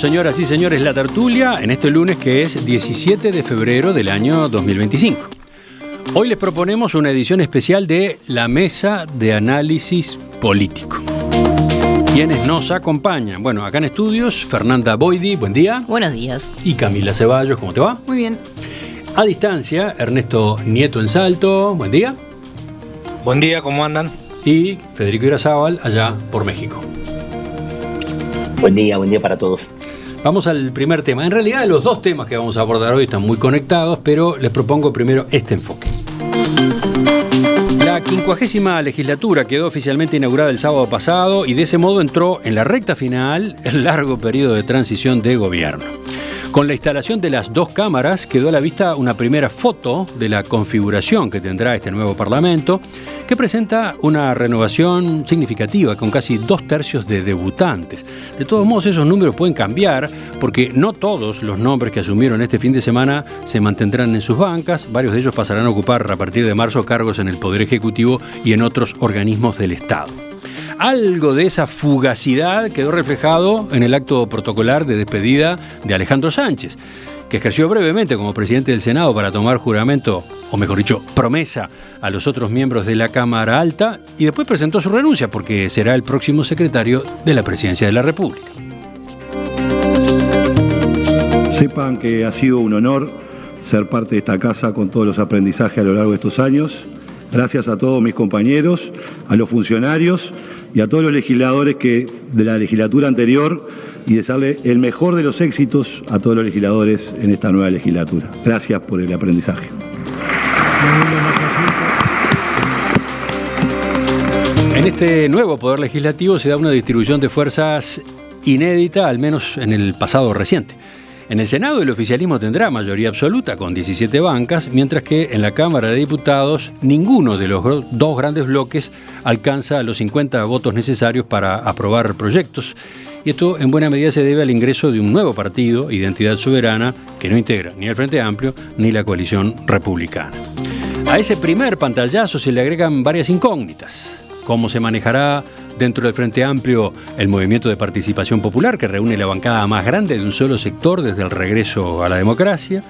señoras y señores, La Tertulia en este lunes que es 17 de febrero del año 2025. Hoy les proponemos una edición especial de La Mesa de Análisis Político. ¿Quiénes nos acompañan? Bueno, acá en estudios, Fernanda Boidi, buen día. Buenos días. Y Camila Ceballos, ¿cómo te va? Muy bien. A distancia, Ernesto Nieto en Salto, buen día. Buen día, ¿cómo andan? Y Federico Irazábal, allá por México. Buen día para todos. Vamos al primer tema. En realidad los dos temas que vamos a abordar hoy están muy conectados, pero les propongo primero este enfoque. La 50ª legislatura quedó oficialmente inaugurada el sábado pasado y de ese modo entró en la recta final el largo periodo de transición de gobierno. Con la instalación de las dos cámaras quedó a la vista una primera foto de la configuración que tendrá este nuevo Parlamento, que presenta una renovación significativa con casi 2/3 de debutantes. De todos modos, esos números pueden cambiar porque no todos los nombres que asumieron este fin de semana se mantendrán en sus bancas. Varios de ellos pasarán a ocupar a partir de marzo cargos en el Poder Ejecutivo y en otros organismos del Estado. Algo de esa fugacidad quedó reflejado en el acto protocolar de despedida de Alejandro Sánchez, que ejerció brevemente como presidente del Senado para tomar juramento, o mejor dicho, promesa a los otros miembros de la Cámara Alta, y después presentó su renuncia porque será el próximo secretario de la Presidencia de la República. Sepan que ha sido un honor ser parte de esta casa con todos los aprendizajes a lo largo de estos años. Gracias a todos mis compañeros, a los funcionarios y a todos los legisladores de la legislatura anterior, y desearle el mejor de los éxitos a todos los legisladores en esta nueva legislatura. Gracias por el aprendizaje. En este nuevo Poder Legislativo se da una distribución de fuerzas inédita, al menos en el pasado reciente. En el Senado el oficialismo tendrá mayoría absoluta con 17 bancas, mientras que en la Cámara de Diputados ninguno de los dos grandes bloques alcanza los 50 votos necesarios para aprobar proyectos. Y esto en buena medida se debe al ingreso de un nuevo partido, Identidad Soberana, que no integra ni el Frente Amplio ni la coalición republicana. A ese primer pantallazo se le agregan varias incógnitas. ¿Cómo se manejará dentro del Frente Amplio el movimiento de participación popular que reúne la bancada más grande de un solo sector desde el regreso a la democracia?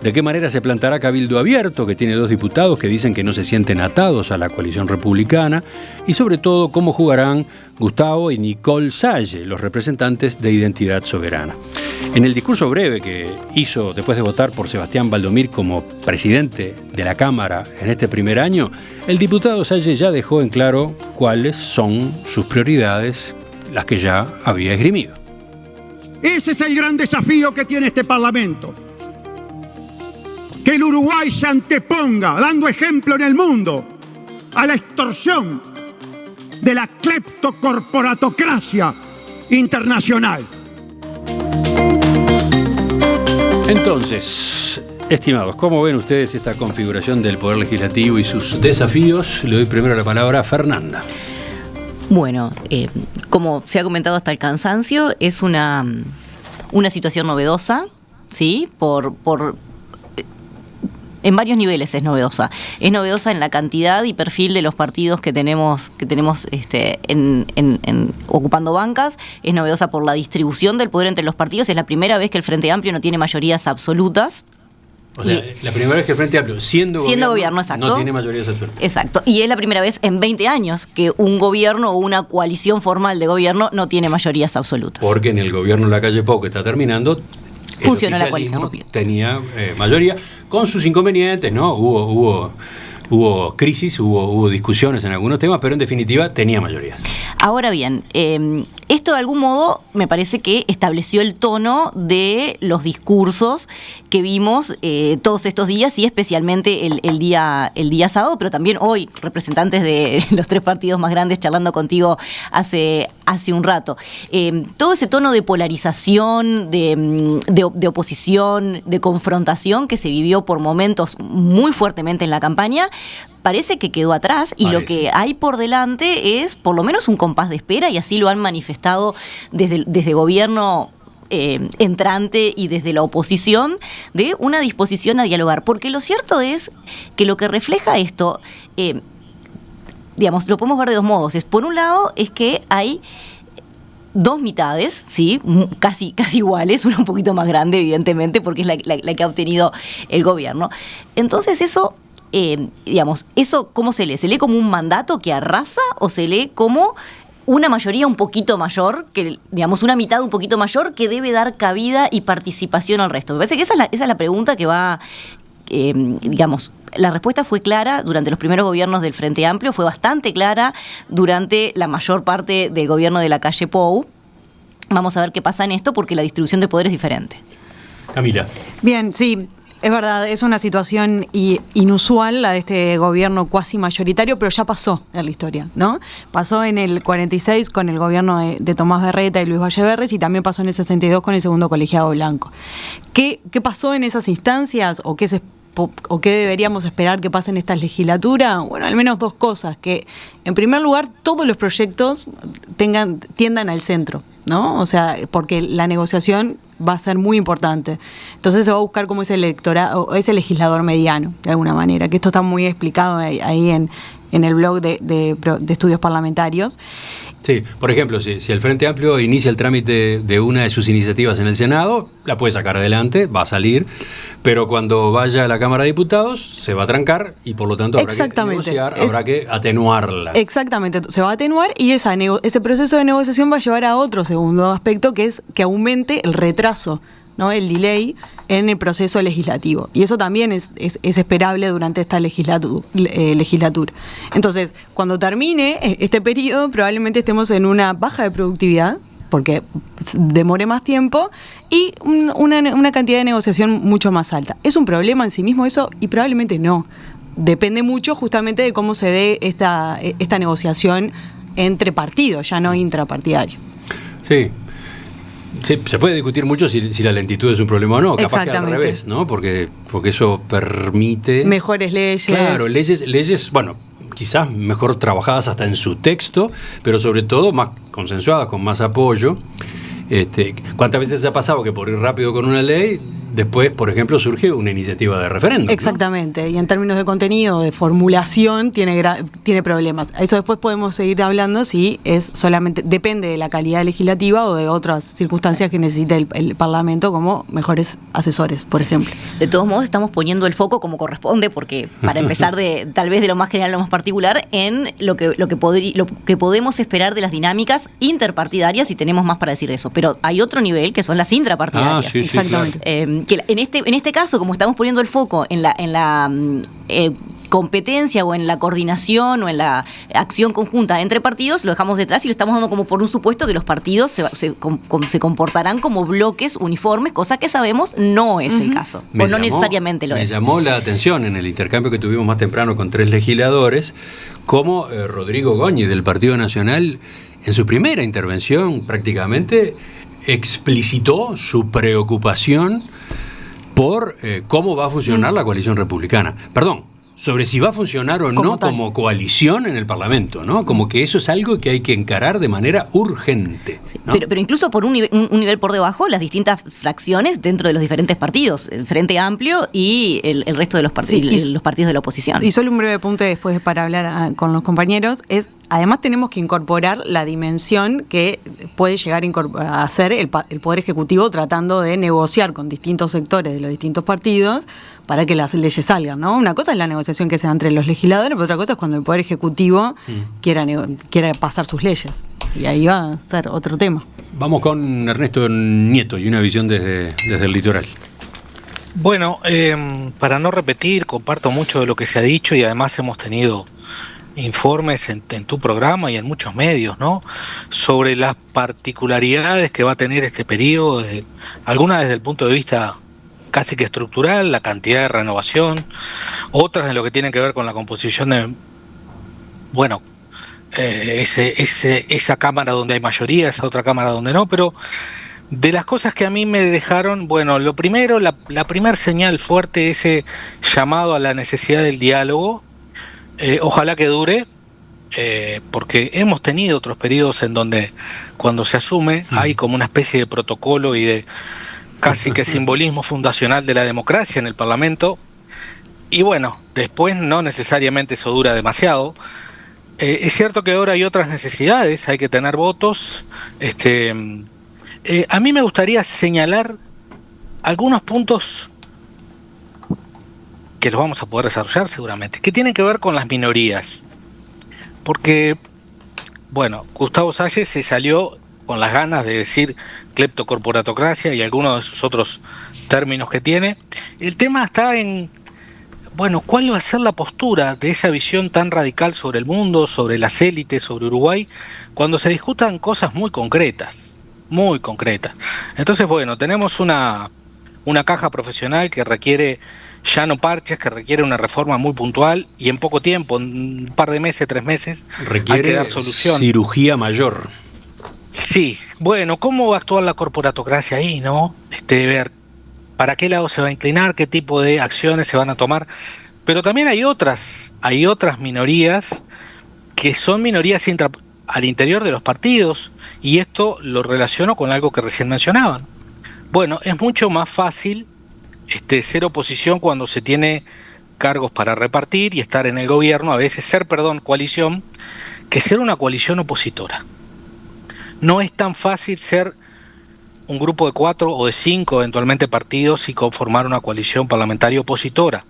¿De qué manera se plantará Cabildo Abierto, que tiene 2 diputados que dicen que no se sienten atados a la coalición republicana? Y sobre todo, ¿cómo jugarán Gustavo y Nicole Salle, los representantes de Identidad Soberana? En el discurso breve que hizo después de votar por Sebastián Valdomir como presidente de la Cámara en este primer año, el diputado Salle ya dejó en claro cuáles son sus prioridades, las que ya había esgrimido. Ese es el gran desafío que tiene este Parlamento. Que el Uruguay se anteponga, dando ejemplo en el mundo, a la extorsión de la cleptocorporatocracia internacional. Entonces, estimados, ¿cómo ven ustedes esta configuración del Poder Legislativo y sus desafíos? Le doy primero la palabra a Fernanda. Bueno, como se ha comentado hasta el cansancio, es una situación novedosa, ¿sí? En varios niveles es novedosa. Es novedosa en la cantidad y perfil de los partidos que tenemos ocupando bancas. Es novedosa por la distribución del poder entre los partidos. Es la primera vez que el Frente Amplio no tiene mayorías absolutas. O sea, la primera vez que el Frente Amplio, siendo gobierno, exacto, no tiene mayorías absolutas. Exacto. Y es la primera vez en 20 años que un gobierno o una coalición formal de gobierno no tiene mayorías absolutas. Porque en el gobierno de la calle Pau, que está terminando, funciona la coalición. Tenía mayoría, con sus inconvenientes, ¿no? Hubo crisis, hubo discusiones en algunos temas, pero en definitiva tenía mayoría. Ahora bien, esto de algún modo me parece que estableció el tono de los discursos que vimos todos estos días y especialmente el día sábado, pero también hoy, representantes de los 3 partidos más grandes charlando contigo hace un rato. Todo ese tono de polarización, de oposición, de confrontación que se vivió por momentos muy fuertemente en la campaña, parece que quedó atrás y lo que hay por delante es por lo menos un compás de espera, y así lo han manifestado desde gobierno entrante y desde la oposición, de una disposición a dialogar. Porque lo cierto es que lo que refleja esto, digamos, lo podemos ver de dos modos. Por un lado, es que hay dos mitades, ¿sí? Casi iguales, una un poquito más grande, evidentemente, porque es la que ha obtenido el gobierno. Entonces eso, digamos, ¿eso cómo se lee? ¿Se lee como un mandato que arrasa o se lee como una mayoría un poquito mayor, que digamos una mitad un poquito mayor, que debe dar cabida y participación al resto? Me parece que esa es la pregunta que va, digamos, la respuesta fue clara durante los primeros gobiernos del Frente Amplio, fue bastante clara durante la mayor parte del gobierno de Lacalle Pou. Vamos a ver qué pasa en esto, porque la distribución de poder es diferente. Camila. Bien, sí. Es verdad, es una situación inusual la de este gobierno cuasi mayoritario, pero ya pasó en la historia, ¿no? Pasó en el 46 con el gobierno de Tomás Berreta y Luis Valleverres, y también pasó en el 62 con el segundo colegiado blanco. ¿Qué pasó en esas instancias o qué deberíamos esperar que pase en esta legislatura? Bueno, al menos dos cosas: que en primer lugar todos los proyectos tiendan al centro, ¿no? O sea, porque la negociación va a ser muy importante. Entonces se va a buscar como ese electorado, ese legislador mediano, de alguna manera, que esto está muy explicado ahí en el blog de estudios parlamentarios. Sí, por ejemplo, si el Frente Amplio inicia el trámite de una de sus iniciativas en el Senado, la puede sacar adelante, va a salir, pero cuando vaya a la Cámara de Diputados se va a trancar y por lo tanto habrá que negociar, habrá que atenuarla. Exactamente, se va a atenuar y ese proceso de negociación va a llevar a otro segundo aspecto, que es que aumente el retraso, ¿no? El delay en el proceso legislativo. Y eso también es esperable durante esta legislatura. Entonces, cuando termine este periodo, probablemente estemos en una baja de productividad, porque demore más tiempo, y una cantidad de negociación mucho más alta. ¿Es un problema en sí mismo eso? Y probablemente no. Depende mucho justamente de cómo se dé esta negociación entre partidos, ya no intrapartidario. Sí. Sí, se puede discutir mucho si la lentitud es un problema o no, capaz que al revés, ¿no? Porque eso permite mejores leyes. Claro, leyes, bueno, quizás mejor trabajadas hasta en su texto, pero sobre todo más consensuadas, con más apoyo. ¿Cuántas veces se ha pasado que por ir rápido con una ley, después, por ejemplo, surge una iniciativa de referéndum? Exactamente, ¿no? Y en términos de contenido, de formulación, tiene problemas. Eso después podemos seguir hablando si depende de la calidad legislativa o de otras circunstancias que necesita el Parlamento, como mejores asesores, por ejemplo. De todos modos, estamos poniendo el foco como corresponde, porque para empezar tal vez de lo más general a lo más particular, en lo que podemos esperar de las dinámicas interpartidarias, y tenemos más para decir de eso. Pero hay otro nivel, que son las intrapartidarias. Sí, exactamente. Claro. Que en este caso, como estamos poniendo el foco en la competencia o en la coordinación o en la acción conjunta entre partidos, lo dejamos detrás y lo estamos dando como por un supuesto que los partidos se comportarán como bloques uniformes, cosa que sabemos no es el caso, o no necesariamente lo es. Me llamó la atención en el intercambio que tuvimos más temprano con 3 legisladores, cómo Rodrigo Goñi del Partido Nacional, en su primera intervención prácticamente, explicitó su preocupación por cómo va a funcionar la coalición republicana. Perdón, sobre si va a funcionar o no como coalición en el Parlamento, ¿no? Como que eso es algo que hay que encarar de manera urgente, ¿no? Pero incluso por un nivel por debajo, las distintas fracciones dentro de los diferentes partidos, el Frente Amplio y el resto de los partidos de la oposición. Y solo un breve punto después para hablar con los compañeros es: además tenemos que incorporar la dimensión que puede llegar a hacer el Poder Ejecutivo tratando de negociar con distintos sectores de los distintos partidos para que las leyes salgan, ¿no? Una cosa es la negociación que se da entre los legisladores, pero otra cosa es cuando el Poder Ejecutivo quiera pasar sus leyes. Y ahí va a ser otro tema. Vamos con Ernesto Nieto y una visión desde el litoral. Bueno, para no repetir, comparto mucho de lo que se ha dicho y además hemos tenido informes en tu programa y en muchos medios, ¿no?, sobre las particularidades que va a tener este periodo, algunas desde el punto de vista casi que estructural, la cantidad de renovación, otras en lo que tienen que ver con la composición de, bueno, esa cámara donde hay mayoría, esa otra cámara donde no, pero de las cosas que a mí me dejaron, bueno, lo primero, la primer señal fuerte, ese llamado a la necesidad del diálogo. Ojalá que dure, porque hemos tenido otros periodos en donde cuando se asume hay como una especie de protocolo y de casi que simbolismo fundacional de la democracia en el Parlamento, y bueno, después no necesariamente eso dura demasiado, Es cierto que ahora hay otras necesidades, hay que tener votos. A mí me gustaría señalar algunos puntos que los vamos a poder desarrollar seguramente, que tienen que ver con las minorías. Porque, bueno, Gustavo Salles se salió con las ganas de decir cleptocorporatocracia y algunos de sus otros términos que tiene. El tema está en, bueno, ¿cuál va a ser la postura de esa visión tan radical sobre el mundo, sobre las élites, sobre Uruguay, cuando se discutan cosas muy concretas, muy concretas? Entonces, bueno, tenemos una caja profesional que requiere ya no parches, que requiere una reforma muy puntual y en poco tiempo, en un par de meses, 3 meses, requiere hay que dar solución. Cirugía mayor. Sí, bueno, ¿cómo va a actuar la corporatocracia ahí, no? Ver para qué lado se va a inclinar, qué tipo de acciones se van a tomar. Pero también hay otras minorías que son minorías al interior de los partidos, y esto lo relaciono con algo que recién mencionaban. Bueno, es mucho más fácil ser oposición cuando se tiene cargos para repartir y estar en el gobierno, a veces ser, coalición, que ser una coalición opositora. No es tan fácil ser un grupo de 4 o de 5 eventualmente partidos y conformar una coalición parlamentaria opositora.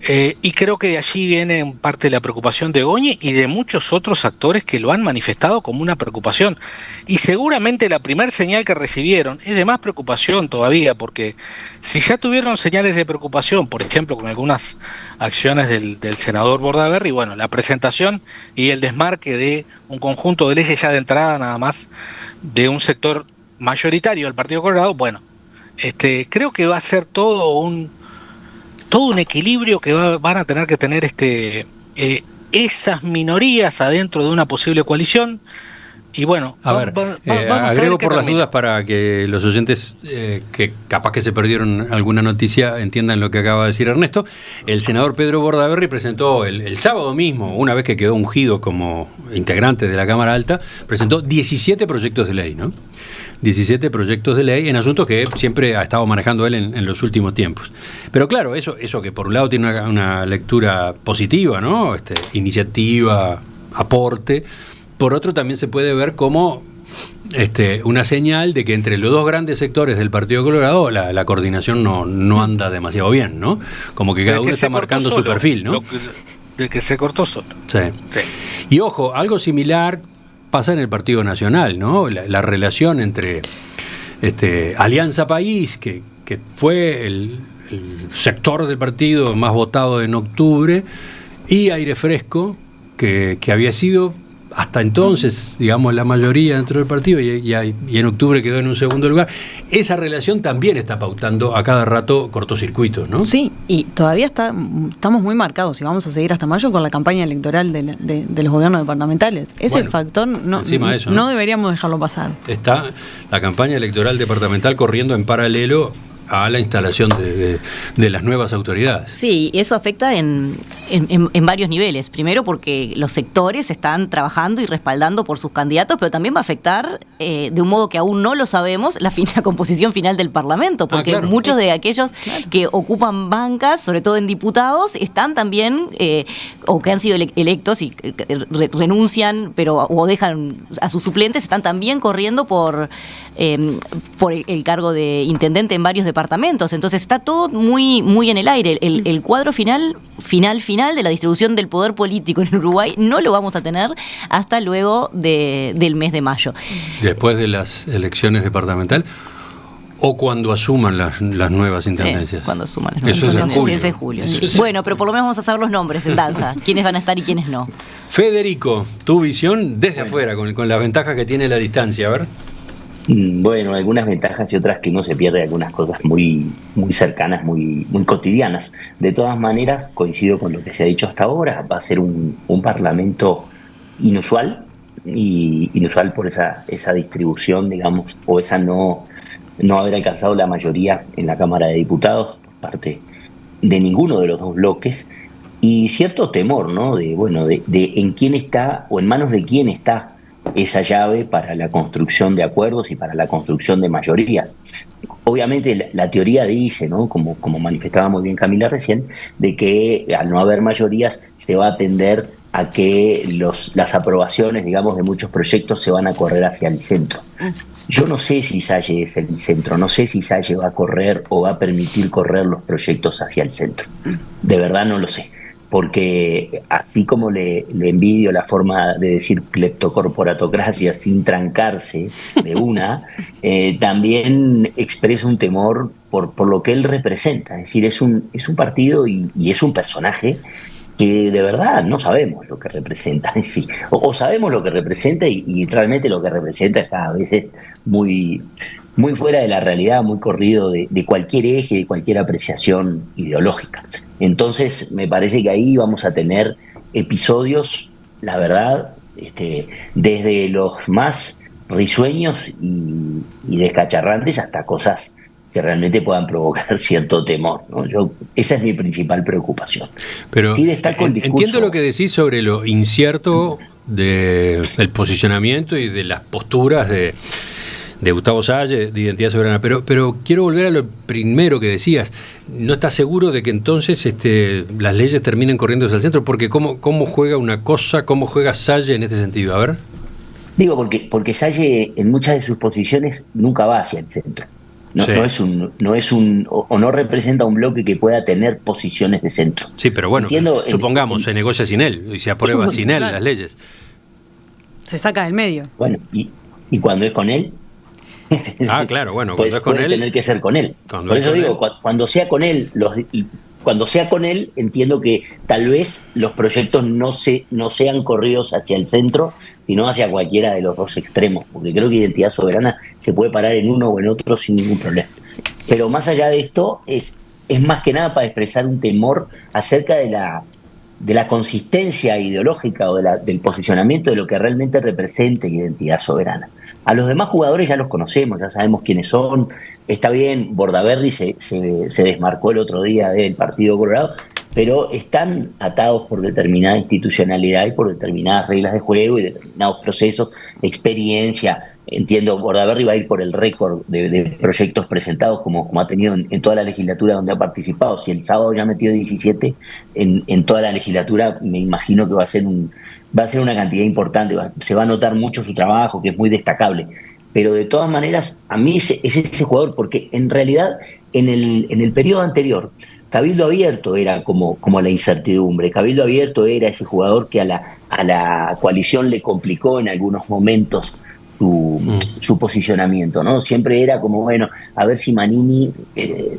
Y creo que de allí viene en parte la preocupación de Goñi y de muchos otros actores que lo han manifestado como una preocupación. Y seguramente la primer señal que recibieron es de más preocupación todavía, porque si ya tuvieron señales de preocupación, por ejemplo, con algunas acciones del senador Bordaberry, bueno, la presentación y el desmarque de un conjunto de leyes ya de entrada nada más de un sector mayoritario del Partido Colorado, bueno, creo que va a ser todo un equilibrio que van a tener que tener esas minorías adentro de una posible coalición. Y bueno, vamos a ver por las dudas para que los oyentes que capaz que se perdieron alguna noticia entiendan lo que acaba de decir Ernesto. El senador Pedro Bordaberry presentó el sábado mismo, una vez que quedó ungido como integrante de la Cámara Alta, presentó 17 proyectos de ley, ¿no? 17 proyectos de ley en asuntos que siempre ha estado manejando él en los últimos tiempos. Pero claro, eso que por un lado tiene una lectura positiva, ¿no? Iniciativa, aporte. Por otro también se puede ver como una señal de que entre los dos grandes sectores del Partido Colorado la coordinación no anda demasiado bien, ¿no? Como que cada uno está marcando su perfil, ¿no? De que se cortó solo. Sí. Y ojo, algo similar pasa en el Partido Nacional, ¿no? La relación entre Alianza País, que fue el sector del partido más votado en octubre, y Aire Fresco, que había sido hasta entonces, digamos, la mayoría dentro del partido y en octubre quedó en un segundo lugar. Esa relación también está pautando a cada rato cortocircuitos, ¿no? Sí, y todavía estamos muy marcados, y vamos a seguir hasta mayo con la campaña electoral de los gobiernos departamentales. Ese factor no deberíamos dejarlo pasar. Está la campaña electoral departamental corriendo en paralelo a la instalación de las nuevas autoridades. Sí, eso afecta en varios niveles. Primero porque los sectores están trabajando y respaldando por sus candidatos, pero también va a afectar, de un modo que aún no lo sabemos, la composición final del Parlamento, porque muchos de aquellos que ocupan bancas, sobre todo en diputados, están también, o que han sido electos y renuncian, o dejan a sus suplentes, están también corriendo por el cargo de intendente en varios departamentos. Entonces está todo muy, muy en el aire. El cuadro final de la distribución del poder político en Uruguay no lo vamos a tener hasta luego del mes de mayo. Después de las elecciones departamentales o cuando asuman las nuevas intendencias. Cuando asuman las nuevas intendencias. En julio. Sí. Bueno, pero por lo menos vamos a saber los nombres en danza, quiénes van a estar y quiénes no. Federico, tu visión desde afuera, con las ventajas que tiene la distancia, a ver. Bueno, algunas ventajas y otras que no se pierde, algunas cosas muy, muy cercanas, muy, muy cotidianas. De todas maneras, coincido con lo que se ha dicho hasta ahora, va a ser un parlamento inusual, y inusual por esa distribución, digamos, o esa no haber alcanzado la mayoría en la Cámara de Diputados por parte de ninguno de los dos bloques, y cierto temor, ¿no? De en quién está o en manos de quién está esa llave para la construcción de acuerdos y para la construcción de mayorías. Obviamente la teoría dice, ¿no? Como manifestaba muy bien Camila recién, de que al no haber mayorías se va a tender a que las aprobaciones, digamos, de muchos proyectos se van a correr hacia el centro. Yo no sé si Salle es el centro, no sé si Salle va a correr o va a permitir correr los proyectos hacia el centro. De verdad no lo sé, porque así como le envidio la forma de decir cleptocorporatocracia sin trancarse de una, también expresa un temor por lo que él representa. Es decir, es un partido y es un personaje que de verdad no sabemos lo que representa, es decir, o sabemos lo que representa y realmente lo que representa es cada vez es muy, muy fuera de la realidad, muy corrido de cualquier eje, de cualquier apreciación ideológica. Entonces me parece que ahí vamos a tener episodios, la verdad, desde los más risueños y descacharrantes hasta cosas que realmente puedan provocar cierto temor, ¿no? Esa es mi principal preocupación. Pero sí destaco el discurso. Entiendo lo que decís sobre lo incierto del posicionamiento y de las posturas de Gustavo Salle, de Identidad Soberana, pero quiero volver a lo primero que decías. ¿No estás seguro de que entonces las leyes terminen corriendo hacia el centro? Porque ¿cómo juega una cosa, cómo juega Salle en este sentido? A ver. Digo, porque Salle en muchas de sus posiciones nunca va hacia el centro. No, sí. no representa un bloque que pueda tener posiciones de centro. Sí, pero bueno, supongamos, se negocia sin él y se aprueba sin él las leyes. Se saca del medio. Bueno, y cuando es con él. Claro, bueno, cuando es con él. Tener que ser con él. Por eso digo, cuando sea con él, entiendo que tal vez los proyectos no sean corridos hacia el centro, sino hacia cualquiera de los dos extremos, porque creo que Identidad Soberana se puede parar en uno o en otro sin ningún problema. Pero más allá de esto, es más que nada para expresar un temor acerca de la consistencia ideológica o del posicionamiento de lo que realmente representa Identidad Soberana. A los demás jugadores ya los conocemos, ya sabemos quiénes son. Está bien, Bordaberry se desmarcó el otro día del Partido Colorado, pero están atados por determinada institucionalidad y por determinadas reglas de juego y determinados procesos, experiencia. Entiendo, Bordaberry va a ir por el récord de proyectos presentados como ha tenido en toda la legislatura donde ha participado. Si el sábado ya metió 17 en toda la legislatura, me imagino que va a ser una cantidad importante, se va a notar mucho su trabajo, que es muy destacable. Pero de todas maneras, a mí es ese jugador, porque en realidad en el periodo anterior, Cabildo Abierto era como la incertidumbre. Cabildo Abierto era ese jugador que a la coalición le complicó en algunos momentos su posicionamiento, ¿no? Siempre era como, bueno, a ver si Manini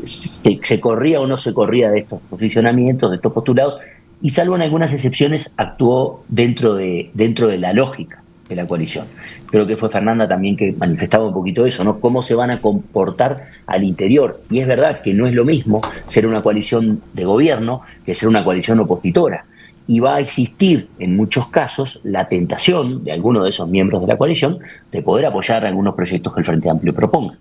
se corría o no se corría de estos posicionamientos, de estos postulados, y salvo en algunas excepciones actuó dentro de la lógica de la coalición. Creo que fue Fernanda también que manifestaba un poquito eso, ¿no? Cómo se van a comportar al interior. Y es verdad que no es lo mismo ser una coalición de gobierno que ser una coalición opositora. Y va a existir en muchos casos la tentación de algunos de esos miembros de la coalición de poder apoyar algunos proyectos que el Frente Amplio proponga.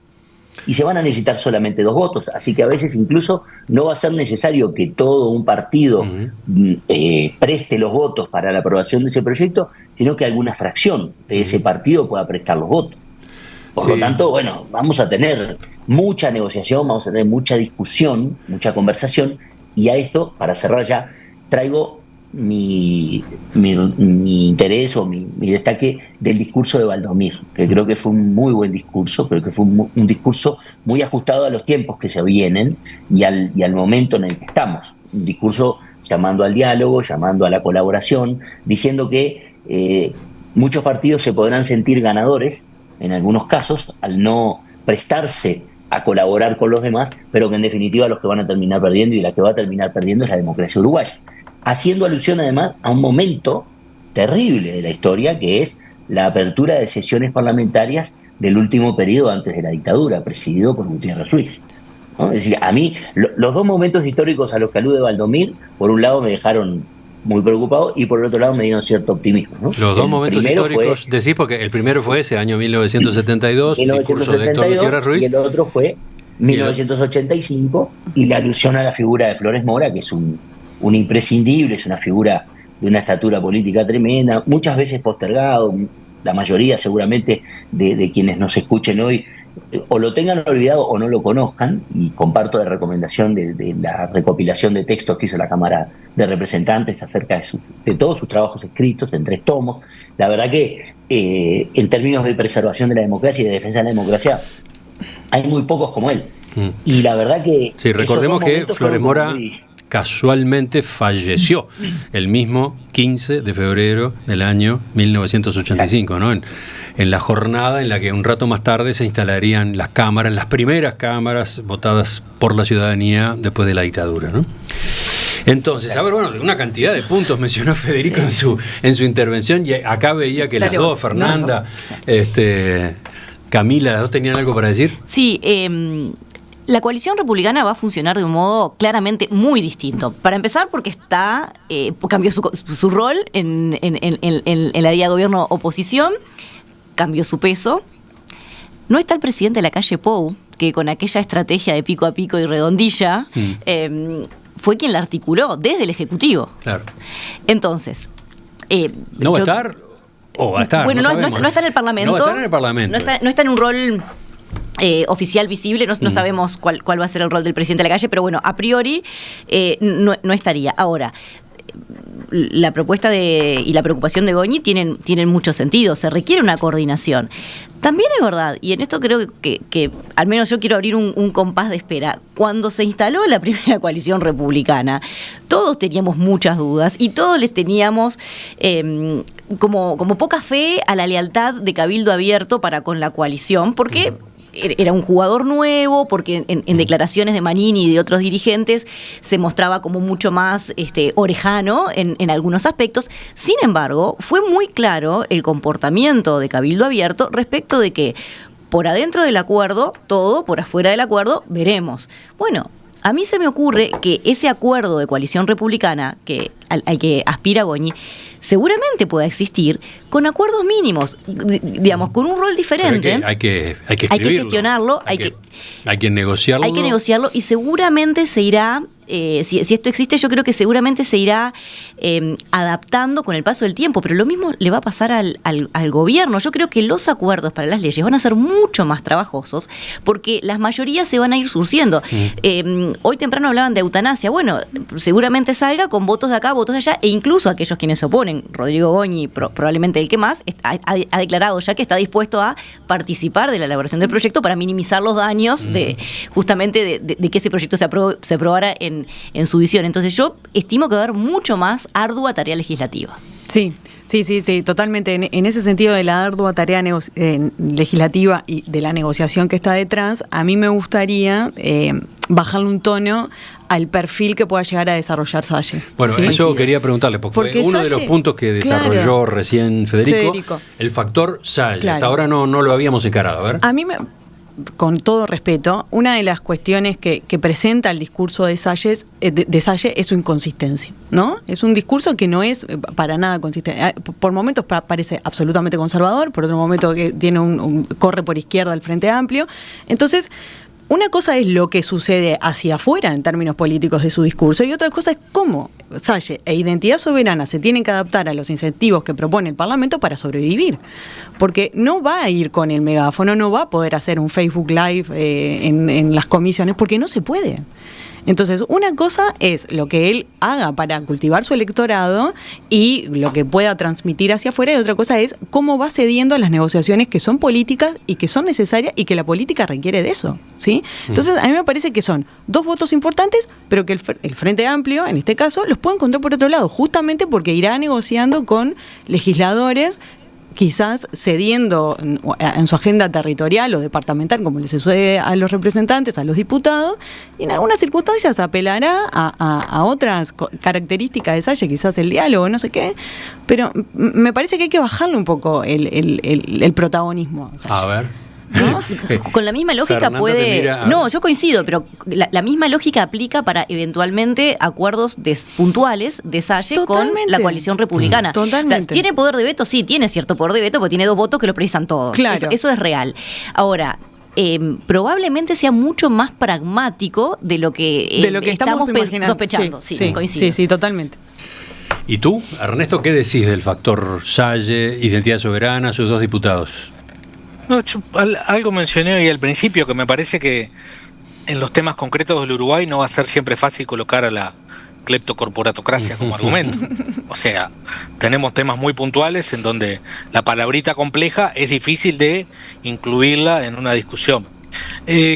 Y se van a necesitar solamente 2 votos, así que a veces incluso no va a ser necesario que todo un partido preste los votos para la aprobación de ese proyecto, sino que alguna fracción de ese partido pueda prestar los votos. Por lo tanto, bueno, vamos a tener mucha negociación, vamos a tener mucha discusión, mucha conversación, y a esto, para cerrar ya, traigo mi interés o mi destaque del discurso de Valdomir, que creo que fue un muy buen discurso, creo que fue un discurso muy ajustado a los tiempos que se vienen y al momento en el que estamos. Un discurso llamando al diálogo, llamando a la colaboración, diciendo que muchos partidos se podrán sentir ganadores, en algunos casos, al no prestarse a colaborar con los demás, pero que en definitiva los que van a terminar perdiendo y la que va a terminar perdiendo es la democracia uruguaya. Haciendo alusión además a un momento terrible de la historia, que es la apertura de sesiones parlamentarias del último periodo antes de la dictadura, presidido por Gutiérrez Ruiz, ¿no? Es decir, a mí los 2 momentos históricos a los que alude Valdomir, por un lado me dejaron muy preocupado y por el otro lado me dieron cierto optimismo, ¿no? Los 2 momentos históricos, decís, porque el primero fue ese año 1972, discurso de Héctor Gutiérrez Ruiz, y el otro fue 1985 y la alusión a la figura de Flores Mora, que es un imprescindible, es una figura de una estatura política tremenda, muchas veces postergado, la mayoría seguramente de quienes nos escuchen hoy o lo tengan olvidado o no lo conozcan, y comparto la recomendación de la recopilación de textos que hizo la Cámara de Representantes acerca de todos sus trabajos escritos en 3 tomos. La verdad que en términos de preservación de la democracia y de defensa de la democracia hay muy pocos como él. Y la verdad que... Sí, recordemos que Flores Mora casualmente falleció el mismo 15 de febrero del año 1985, ¿no? En la jornada en la que un rato más tarde se instalarían las cámaras, las primeras cámaras votadas por la ciudadanía después de la dictadura, ¿no? Entonces, a ver, bueno, una cantidad de puntos mencionó Federico en su intervención, y acá veía que las dos, Fernanda, Camila, las dos tenían algo para decir. Sí, la coalición republicana va a funcionar de un modo claramente muy distinto. Para empezar, porque cambió su rol en la día de gobierno oposición, cambió su peso. No está el presidente de la calle Pou, que con aquella estrategia de pico a pico y redondilla fue quien la articuló desde el Ejecutivo. Claro. Entonces... ¿no va a estar? ¿O va a estar? Bueno, no está en el Parlamento. No va a estar en el Parlamento. No está en un rol... oficial visible, no sabemos cuál va a ser el rol del presidente de la calle, pero bueno, a priori no estaría. Ahora, la propuesta y la preocupación de Goñi tienen mucho sentido, se requiere una coordinación. También es verdad, y en esto creo que al menos yo quiero abrir un compás de espera. Cuando se instaló la primera coalición republicana, todos teníamos muchas dudas y todos les teníamos como poca fe a la lealtad de Cabildo Abierto para con la coalición, porque era un jugador nuevo, porque en declaraciones de Manini y de otros dirigentes se mostraba como mucho más orejano en algunos aspectos. Sin embargo, fue muy claro el comportamiento de Cabildo Abierto respecto de que por adentro del acuerdo, todo, por afuera del acuerdo, veremos. Bueno, a mí se me ocurre que ese acuerdo de coalición republicana al que aspira Goñi seguramente pueda existir con acuerdos mínimos, digamos, con un rol diferente. Hay que gestionarlo, hay que negociarlo. Hay que negociarlo y seguramente se irá, si esto existe, yo creo que seguramente se irá adaptando con el paso del tiempo, pero lo mismo le va a pasar al gobierno. Yo creo que los acuerdos para las leyes van a ser mucho más trabajosos porque las mayorías se van a ir surciendo. Hoy temprano hablaban de eutanasia. Bueno, seguramente salga con votos de acá, votos de allá, e incluso aquellos quienes se oponen. Rodrigo Goñi, probablemente el que más, ha declarado ya que está dispuesto a participar de la elaboración del proyecto para minimizar los daños de que ese proyecto se aprobara en su visión. Entonces yo estimo que va a haber mucho más ardua tarea legislativa. Sí, totalmente. En ese sentido de la ardua tarea legislativa y de la negociación que está detrás, a mí me gustaría bajarle un tono al perfil que pueda llegar a desarrollar Salle. Bueno, ¿sí? Eso quería preguntarle, porque uno Salle, de los puntos que desarrolló recién Federico, el factor Salle. Claro. Hasta ahora no lo habíamos encarado. A ver. A mí con todo respeto, una de las cuestiones que presenta el discurso de Salle es su inconsistencia, ¿no? Es un discurso que no es para nada consistente. Por momentos parece absolutamente conservador, por otro momento que tiene corre por izquierda al Frente Amplio. Entonces, una cosa es lo que sucede hacia afuera en términos políticos de su discurso y otra cosa es cómo Salle e Identidad Soberana se tienen que adaptar a los incentivos que propone el Parlamento para sobrevivir. Porque no va a ir con el megáfono, no va a poder hacer un Facebook Live en las comisiones porque no se puede. Entonces, una cosa es lo que él haga para cultivar su electorado y lo que pueda transmitir hacia afuera, y otra cosa es cómo va cediendo a las negociaciones que son políticas y que son necesarias y que la política requiere de eso, ¿sí? Entonces, a mí me parece que son dos votos importantes, pero que el Frente Amplio, en este caso, los puede encontrar por otro lado, justamente porque irá negociando con legisladores quizás cediendo en su agenda territorial o departamental, como le sucede a los representantes, a los diputados, y en algunas circunstancias apelará a otras características de Salle, quizás el diálogo, no sé qué, pero me parece que hay que bajarle un poco el protagonismo a Salle. A ver. ¿No? Con la misma lógica puede... No, yo coincido, pero la misma lógica aplica para eventualmente acuerdos puntuales de Salle con la coalición republicana. Totalmente. O sea, ¿tiene poder de veto? Sí, tiene cierto poder de veto porque tiene 2 votos que lo precisan todos. Claro. Eso es real. Ahora, probablemente sea mucho más pragmático de lo que estamos sospechando. Sí, coincido. Sí, totalmente. ¿Y tú, Ernesto, qué decís del factor Salle, Identidad Soberana, sus 2 diputados? No, algo mencioné hoy al principio, que me parece que en los temas concretos del Uruguay no va a ser siempre fácil colocar a la cleptocorporatocracia como argumento. O sea, tenemos temas muy puntuales en donde la palabrita compleja es difícil de incluirla en una discusión.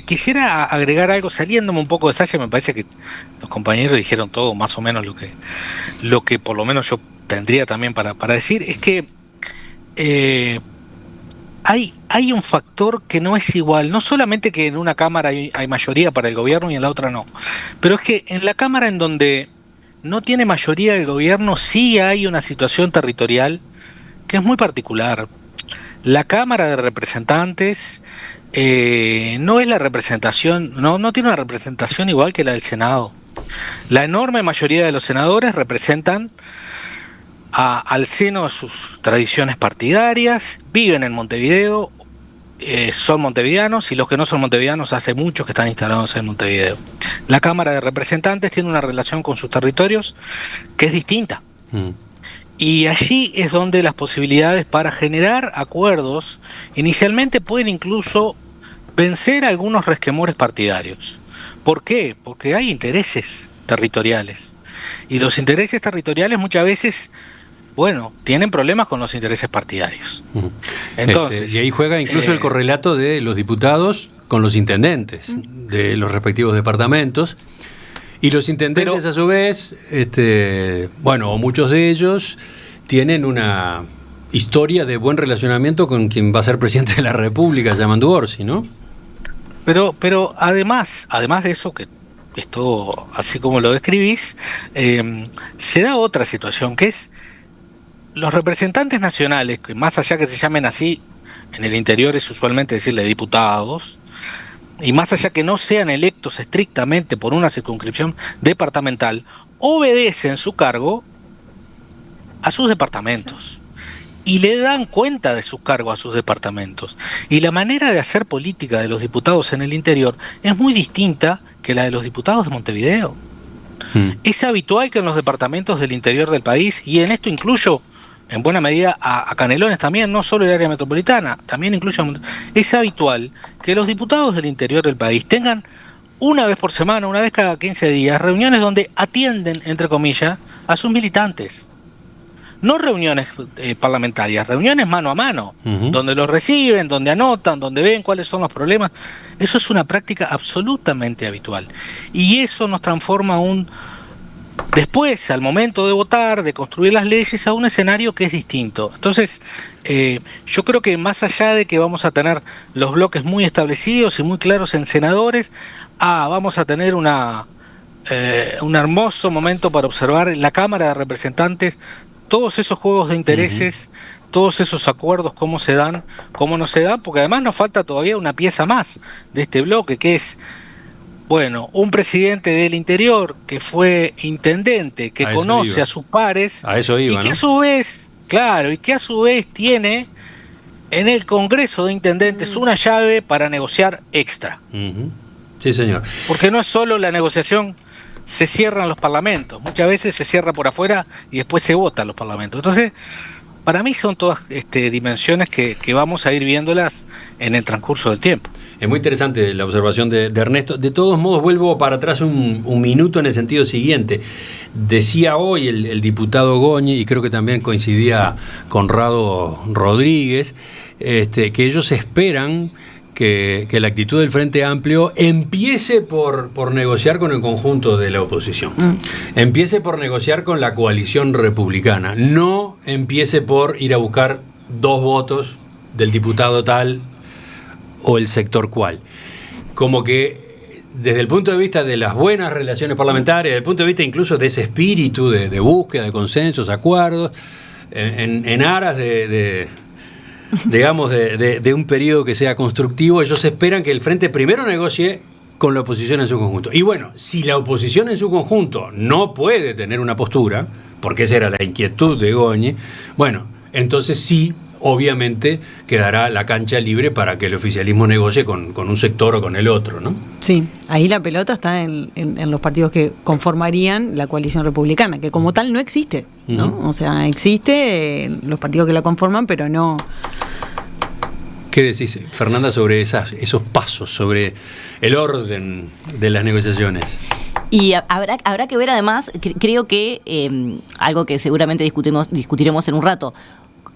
Quisiera agregar algo, saliéndome un poco de Saya. Me parece que los compañeros dijeron todo más o menos lo que por lo menos yo tendría también para decir. Es que hay un factor que no es igual, no solamente que en una Cámara hay mayoría para el gobierno y en la otra no, pero es que en la Cámara en donde no tiene mayoría el gobierno sí hay una situación territorial que es muy particular. La Cámara de Representantes no es la representación, no tiene una representación igual que la del Senado. La enorme mayoría de los senadores representan al seno de sus tradiciones partidarias, viven en Montevideo, son montevideanos, y los que no son montevideanos hace muchos que están instalados en Montevideo. La Cámara de Representantes tiene una relación con sus territorios que es distinta. Y allí es donde las posibilidades para generar acuerdos inicialmente pueden incluso vencer algunos resquemores partidarios. ¿Por qué? Porque hay intereses territoriales. Y los intereses territoriales muchas veces, bueno, tienen problemas con los intereses partidarios. Entonces, y ahí juega incluso el correlato de los diputados con los intendentes de los respectivos departamentos. Y los intendentes, a su vez, o muchos de ellos tienen una historia de buen relacionamiento con quien va a ser presidente de la República, Yamandu Orsi, ¿no? Pero además de eso, que esto, así como lo describís, se da otra situación, que es los representantes nacionales, que más allá que se llamen así, en el interior es usualmente decirle diputados, y más allá que no sean electos estrictamente por una circunscripción departamental, obedecen su cargo a sus departamentos y le dan cuenta de su cargo a sus departamentos. Y la manera de hacer política de los diputados en el interior es muy distinta que la de los diputados de Montevideo. Es habitual que en los departamentos del interior del país, y en esto incluyo en buena medida a Canelones también, no solo el área metropolitana, también incluye es habitual que los diputados del interior del país tengan una vez por semana, una vez cada 15 días, reuniones donde atienden, entre comillas, a sus militantes. No reuniones parlamentarias, reuniones mano a mano, donde los reciben, donde anotan, donde ven cuáles son los problemas. Eso es una práctica absolutamente habitual. Y eso nos transforma después, al momento de votar, de construir las leyes, a un escenario que es distinto. Entonces, yo creo que más allá de que vamos a tener los bloques muy establecidos y muy claros en senadores, vamos a tener un hermoso momento para observar en la Cámara de Representantes todos esos juegos de intereses, todos esos acuerdos, cómo se dan, cómo no se dan, porque además nos falta todavía una pieza más de este bloque, que es, bueno, un presidente del interior que fue intendente, que conoce a sus pares, a eso iba, y que ¿no? a su vez, claro, y que a su vez tiene en el Congreso de Intendentes una llave para negociar extra. Sí, señor. Porque no es solo la negociación, se cierran los parlamentos, muchas veces se cierra por afuera y después se votan los parlamentos. Entonces, para mí son todas dimensiones que vamos a ir viéndolas en el transcurso del tiempo. Es muy interesante la observación de Ernesto. De todos modos, vuelvo para atrás un minuto en el sentido siguiente. Decía hoy el diputado Goñi, y creo que también coincidía Conrado Rodríguez, que ellos esperan que la actitud del Frente Amplio empiece por negociar con el conjunto de la oposición. Empiece por negociar con la coalición republicana. No empiece por ir a buscar 2 votos del diputado tal o el sector cual. Como que desde el punto de vista de las buenas relaciones parlamentarias, desde el punto de vista incluso de ese espíritu de búsqueda de consensos, acuerdos, en aras de un periodo que sea constructivo, ellos esperan que el Frente primero negocie con la oposición en su conjunto. Y bueno, si la oposición en su conjunto no puede tener una postura, porque esa era la inquietud de Goñi, bueno, entonces sí, obviamente quedará la cancha libre para que el oficialismo negocie con un sector o con el otro, ¿no? Sí, ahí la pelota está en los partidos que conformarían la coalición republicana, que como tal no existe, ¿no? O sea, existe los partidos que la conforman, pero no ¿Qué decís, Fernanda, sobre esos pasos, sobre el orden de las negociaciones? Y habrá que ver además, creo que algo que seguramente discutiremos en un rato,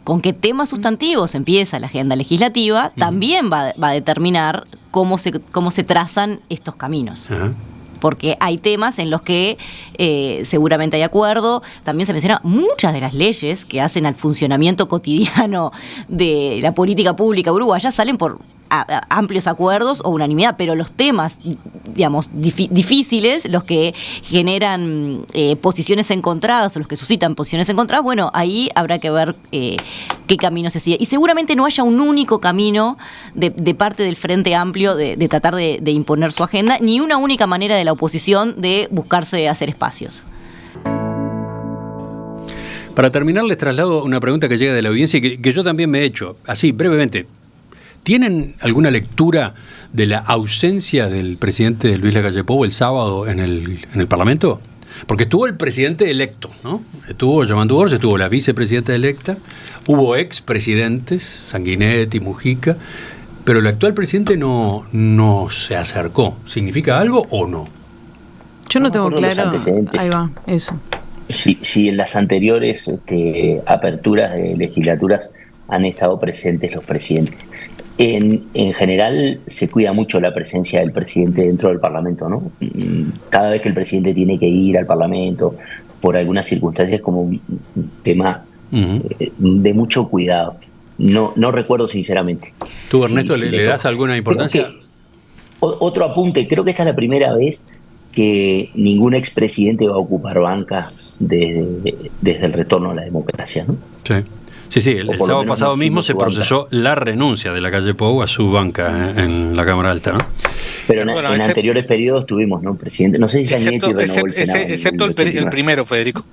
con qué temas sustantivos empieza la agenda legislativa, también va a determinar cómo se trazan estos caminos. Ajá. Porque hay temas en los que seguramente hay acuerdo. También se menciona muchas de las leyes que hacen al funcionamiento cotidiano de la política pública uruguaya salen por amplios acuerdos o unanimidad, pero los temas, digamos, difíciles, los que generan posiciones encontradas o los que suscitan posiciones encontradas, bueno, ahí habrá que ver qué camino se sigue. Y seguramente no haya un único camino de parte del Frente Amplio de tratar de imponer su agenda, ni una única manera de la oposición de buscarse hacer espacios. Para terminar, les traslado una pregunta que llega de la audiencia y que yo también me he hecho, así, brevemente. ¿Tienen alguna lectura de la ausencia del presidente Luis Lacalle Pou el sábado en el Parlamento? Porque estuvo el presidente electo, ¿no? Estuvo Yamandu Borges, estuvo la vicepresidenta electa, hubo expresidentes, Sanguinetti, Mujica, pero el actual presidente no se acercó. ¿Significa algo o no? Yo no tengo claro. Ahí va, eso. Si en las anteriores aperturas de legislaturas han estado presentes los presidentes. En general se cuida mucho la presencia del presidente dentro del Parlamento, ¿no? Cada vez que el presidente tiene que ir al Parlamento, por algunas circunstancias, como un tema de mucho cuidado. No recuerdo sinceramente. ¿Tú, Ernesto, le das alguna importancia? Otro apunte, creo que esta es la primera vez que ningún expresidente va a ocupar banca desde el retorno a la democracia, ¿no? Sí. Sí, el sábado pasado mismo se procesó la renuncia de Lacalle Pou a su banca en la Cámara Alta, ¿no? Pero en anteriores periodos tuvimos, ¿no, presidente? No sé si Sanguinetti renovó el Senado. Excepto el primero, Federico.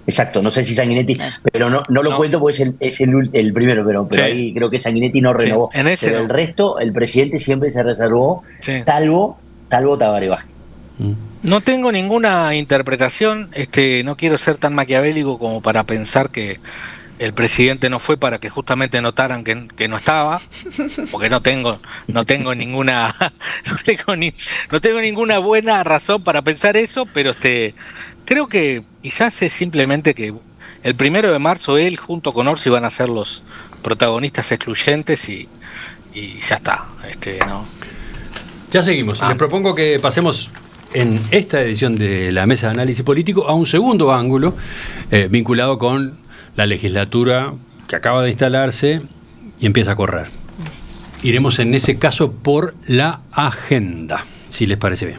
Exacto, no sé si Sanguinetti, pero no lo cuento porque es el primero, pero sí. Ahí creo que Sanguinetti no renovó. Sí, pero el resto, el presidente siempre se reservó, sí. salvo Tabaré Vázquez. No tengo ninguna interpretación, no quiero ser tan maquiavélico como para pensar que el presidente no fue para que justamente notaran que no estaba, porque no tengo ninguna buena razón para pensar eso, pero creo que quizás es simplemente que el 1 de marzo él junto con Orsi van a ser los protagonistas excluyentes y ya está, ¿no? Ya seguimos. Les propongo que pasemos en esta edición de la Mesa de Análisis Político a un segundo ángulo vinculado con la legislatura que acaba de instalarse y empieza a correr. Iremos en ese caso por la agenda, si les parece bien.